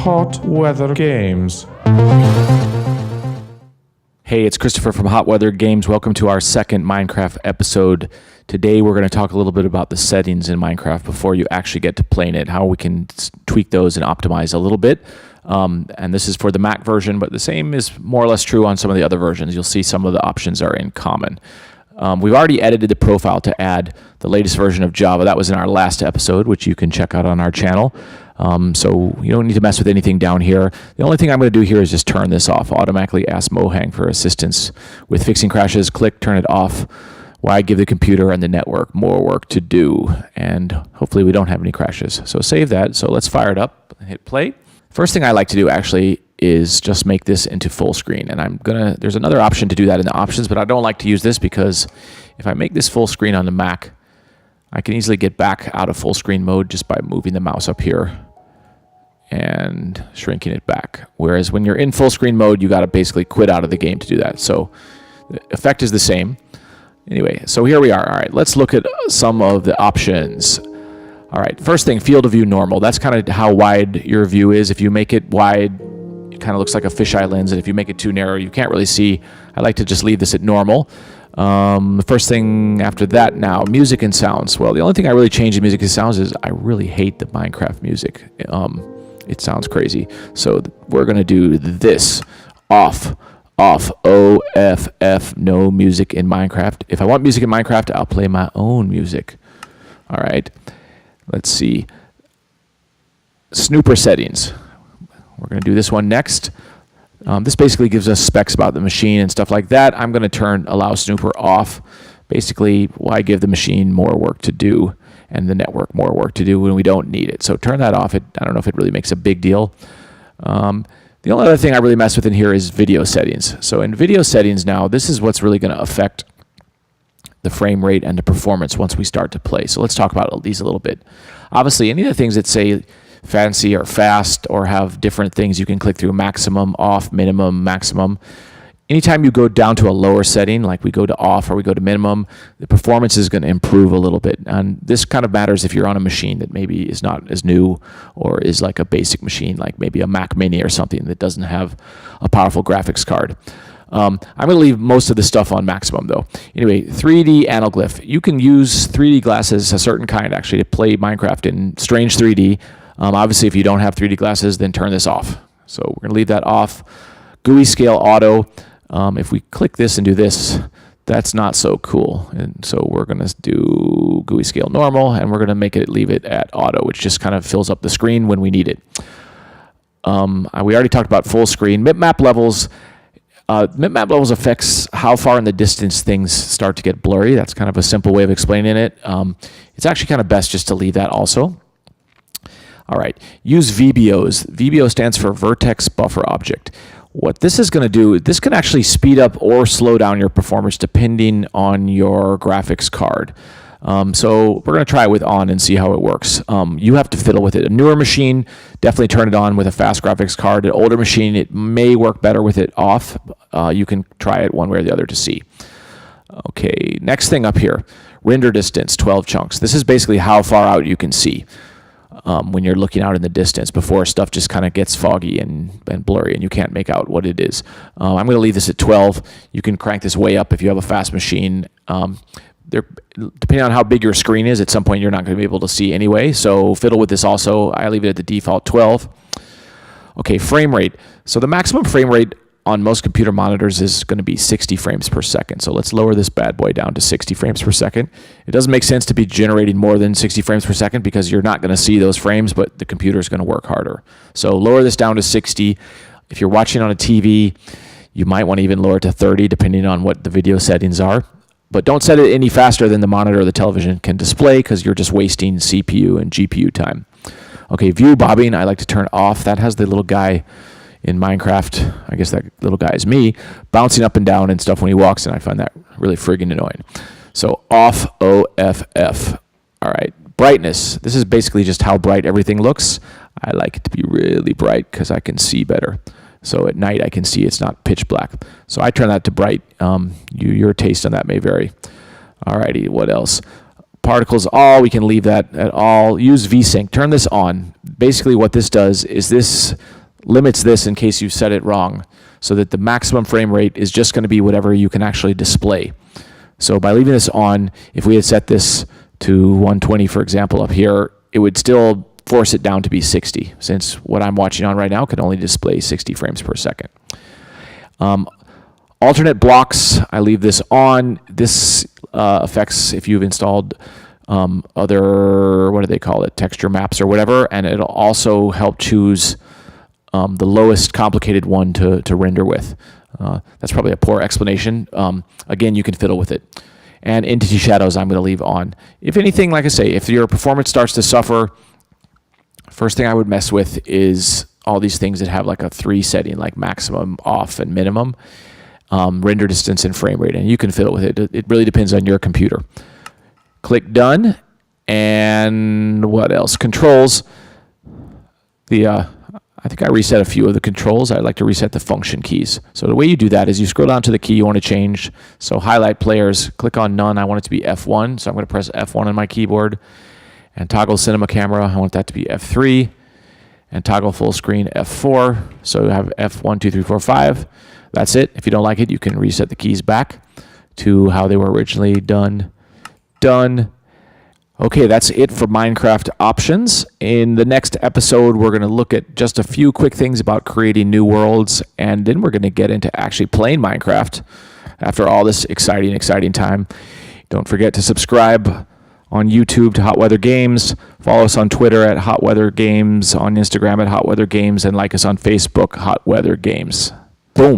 Hot Weather Games. Hey, it's Christopher from Hot Weather Games. Welcome to our second Minecraft episode. Today we're going to talk a little bit about the settings in Minecraft before you actually get to playing it, how we can tweak those and optimize a little bit. And this is for the Mac version, but the same is more or less true on some of the other versions. You'll see some of the options are in common. We've already edited the profile to add the latest version of Java. That was in our last episode, which you can check out on our channel. So you don't need to mess with anything down here. The only thing I'm going to do here is just turn this off. Automatically ask Mohang for assistance with fixing crashes. Click, turn it off. Why give the computer and the network more work to do? And hopefully we don't have any crashes. So save that. So let's fire it up and hit play. First thing I like to do actually is just make this into full screen. And there's another option to do that in the options, but I don't like to use this because if I make this full screen on the Mac, I can easily get back out of full screen mode just by moving the mouse up here and shrinking it back. Whereas when you're in full screen mode, you got to basically quit out of the game to do that. So the effect is the same. Anyway, so here we are. All right, let's look at some of the options. All right, first thing, field of view normal. That's kind of how wide your view is. If you make it wide, it kind of looks like a fisheye lens. And if you make it too narrow, you can't really see. I like to just leave this at normal. The first thing after that now, music and sounds. Well, the only thing I really change in music and sounds is I really hate the Minecraft music. It sounds crazy. So we're going to do this. Off. OFF. No music in Minecraft. If I want music in Minecraft, I'll play my own music. All right. Let's see. Snooper settings. We're going to do this one next. This basically gives us specs about the machine and stuff like that. I'm going to allow Snooper off. Basically, why give the machine more work to do and the network more work to do when we don't need it. So turn that off. I don't know if it really makes a big deal. The only other thing I really mess with in here is video settings. So in video settings now, this is what's really going to affect the frame rate and the performance once we start to play. So let's talk about these a little bit. Obviously, any of the things that say fancy or fast or have different things you can click through: maximum, off, minimum, maximum. Anytime you go down to a lower setting, like we go to off or we go to minimum, the performance is going to improve a little bit. And this kind of matters if you're on a machine that maybe is not as new or is like a basic machine, like maybe a Mac Mini or something that doesn't have a powerful graphics card. I'm going to leave most of the stuff on maximum though. Anyway, 3D anaglyph. You can use 3D glasses, a certain kind actually, to play Minecraft in strange 3D. Obviously, if you don't have 3D glasses, then turn this off. So we're going to leave that off. GUI scale auto. If we click this and do this, that's not so cool. And so we're going to do GUI scale normal, and we're going to leave it at auto, which just kind of fills up the screen when we need it. We already talked about full screen. Map levels. Map levels affects how far in the distance things start to get blurry. That's kind of a simple way of explaining it. It's actually kind of best just to leave that also. All right, use VBOs. VBO stands for Vertex Buffer Object. What this is going to do, this can actually speed up or slow down your performance depending on your graphics card. So we're going to try it with on and see how it works. You have to fiddle with it. A newer machine, definitely turn it on with a fast graphics card. An older machine, it may work better with it off. You can try it one way or the other to see. Okay, next thing up here, render distance, 12 chunks. This is basically how far out you can see. When you're looking out in the distance before stuff just kind of gets foggy and blurry and you can't make out what it is. I'm going to leave this at 12. You can crank this way up if you have a fast machine. Depending on how big your screen is, at some point you're not going to be able to see anyway. So fiddle with this also. I leave it at the default 12. Okay, frame rate. So the maximum frame rate on most computer monitors is going to be 60 frames per second. So let's lower this bad boy down to 60 frames per second. It doesn't make sense to be generating more than 60 frames per second because you're not going to see those frames, but the computer is going to work harder. So lower this down to 60. If you're watching on a TV, you might want to even lower it to 30 depending on what the video settings are. But don't set it any faster than the monitor or the television can display because you're just wasting CPU and GPU time. Okay, view bobbing, I like to turn off. That has the little guy in Minecraft, I guess that little guy is me, bouncing up and down and stuff when he walks, and I find that really friggin' annoying. So off, OFF. All right, brightness. This is basically just how bright everything looks. I like it to be really bright because I can see better. So at night I can see it's not pitch black. So I turn that to bright. Your taste on that may vary. All righty, what else? particles all, we can leave that at all. Use VSync. Turn this on. Basically what this does is this limits this in case you set it wrong, so that the maximum frame rate is just going to be whatever you can actually display. So by leaving this on, if we had set this to 120, for example, up here, it would still force it down to be 60, since what I'm watching on right now can only display 60 frames per second. Alternate blocks, I leave this on. This affects if you've installed other, what do they call it, texture maps or whatever, and it'll also help choose the lowest complicated one to render with. That's probably a poor explanation. Again, you can fiddle with it. And entity shadows I'm going to leave on. If anything, like I say, if your performance starts to suffer, first thing I would mess with is all these things that have like a 3 setting, like maximum, off, and minimum. Render distance and frame rate, and you can fiddle with it. It really depends on your computer. Click done, and what else? Controls. I think I reset a few of the controls. I'd like to reset the function keys. So the way you do that is you scroll down to the key you want to change. So highlight players, click on none. I want it to be F1, so I'm going to press F1 on my keyboard. And toggle cinema camera, I want that to be F3. And toggle full screen F4. So you have F1, 2, 3, 4, 5. That's it. If you don't like it, you can reset the keys back to how they were originally done. Done. Okay, that's it for Minecraft options. In the next episode, we're going to look at just a few quick things about creating new worlds, and then we're going to get into actually playing Minecraft after all this exciting time. Don't forget to subscribe on YouTube to Hot Weather Games. Follow us on Twitter at Hot Weather Games, on Instagram at Hot Weather Games, and like us on Facebook, Hot Weather Games. Boom.